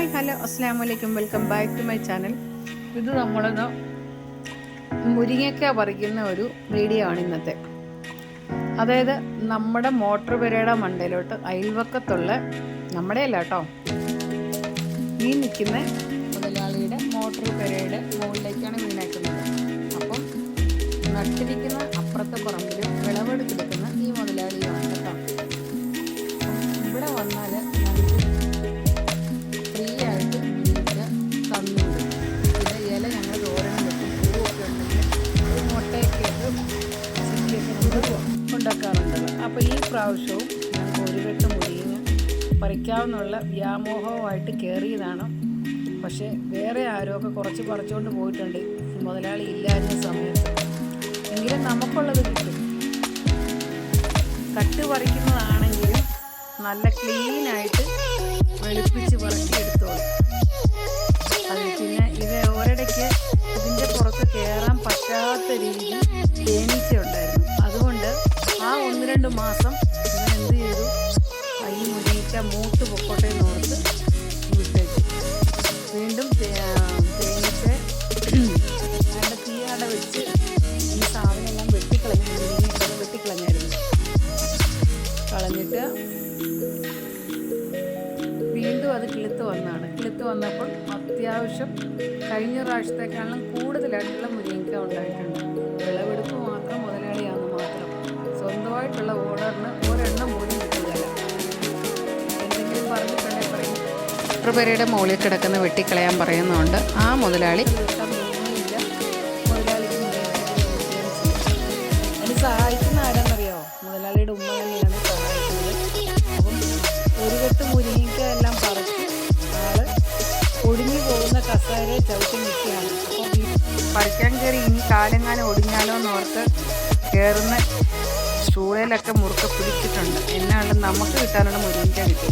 Hi hello അസ്സലാമു അലൈക്കും. Welcome back to my channel. ഇത് നമ്മളൊന്ന് മുരിങ്ങയ്ക്ക പറിക്കുന്ന ഒരു വീഡിയോ ആണ് ഇന്നത്തെ. അതായത് നമ്മുടെ മോട്ടോർ പുരയുടെ മണ്ടയിലോട്ട് അയൽവക്കത്തുള്ള നമ്മുടെ അല്ല കേട്ടോ, ഈ നിൽക്കുന്ന മുതലാളിയുടെ മോട്ടോർ പുരയുടെ മുകളിലേക്കാണ് വീണേക്കുന്നത്. അപ്പം നട്ടിരിക്കുന്ന അപ്പുറത്തെ പറമ്പിൽ വിളവെടുത്തെടുക്കുന്ന ഈ മുതലാളിയാണ് കേട്ടോ. ഇവിടെ വന്നാൽ ഉണ്ടാക്കാറുണ്ട്. അപ്പോൾ ഈ പ്രാവശ്യവും ഞങ്ങൾക്ക് ഒരു കെട്ട് മുരിങ്ങ പറിക്കാവുന്നുള്ള വ്യാമോഹവുമായിട്ട് കയറിയതാണ്. പക്ഷേ വേറെ ആരൊക്കെ കുറച്ച് പറിച്ചുകൊണ്ട് പോയിട്ടുണ്ട് മുതലാളി ഇല്ലായിരുന്ന സമയത്ത്. എങ്കിലും നമുക്കുള്ളത് കിട്ടും. കട്ട് പറിക്കുന്നതാണെങ്കിലും നല്ല ക്ലീനായിട്ട് വെളുപ്പിച്ച് പറക്കിയെടുത്തോളും. അത് പിന്നെ ഇത് ഒരിടയ്ക്ക് ഇതിൻ്റെ പുറത്ത് കയറാൻ പറ്റാത്ത രീതിയിൽ തേനീച്ച ഉണ്ടായിരുന്നു. അതുകൊണ്ട് ആ 1-2 മാസം ഇവൻ എന്ത് ചെയ്തു, ഈ മുരിങ്ങയ്ക്ക മൂത്ത് പൊക്കോട്ടെ എന്നോർത്ത് വിട്ടേച്ചു. വീണ്ടും തേനീച്ച അതിൻ്റെ തീയാട വെച്ച് ഈ സാധനമെല്ലാം വെട്ടിക്കളഞ്ഞു. മുരിങ്ങയ്ക്ക വെട്ടിക്കളഞ്ഞായിരുന്നു. കളഞ്ഞിട്ട് വീണ്ടും അത് കിളുത്ത് വന്നതാണ്. കിളുത്ത് വന്നപ്പോൾ അത്യാവശ്യം കഴിഞ്ഞ പ്രാവശ്യത്തേക്കാളും കൂടുതലായിട്ടുള്ള മുരിങ്ങയ്ക്ക ഉണ്ടായിട്ടുണ്ട്. വിളവെടുപ്പ് മാത്രം മുതലാളിയാണെന്ന് മാത്രം. സ്വന്തമായിട്ടുള്ള ഓർഡറിന് ഒരെണ്ണം പോലും കിട്ടുകയില്ല. എന്തെങ്കിലും പറഞ്ഞിട്ടുണ്ടെങ്കിൽ പറയും മോട്ടോർ മുകളിൽ കിടക്കുന്ന വെട്ടിക്കളയാൻ പറയുന്നുണ്ട്. ആ മുതലാളി മുതലാളിക്ക് അതിന് സഹായിക്കുന്ന ആരാന്നറിയോ? മുതലാളിയുടെ ഉമ്മ തന്നെയാണ് സഹായിക്കുന്നത്. അപ്പം ഒരു കെട്ട് മുരിങ്ങയ്ക്ക എല്ലാം പറിച്ച് ആള് ഒടിഞ്ഞു പോകുന്ന കസേരയെ ചവിട്ടി നിൽക്കുകയാണ്. അപ്പോൾ ഈ പറിക്കാൻ കയറി ഇനി കാലെങ്ങാനും ഒടിഞ്ഞാലോ എന്നോർത്ത് കയറുന്ന സ്റ്റൂളിലൊക്കെ മുറുക്കെ പിടിച്ചിട്ടുണ്ട്. എന്നാലും നമുക്ക് കിട്ടാനുള്ള മുരിങ്ങയ്ക്ക കിട്ടി.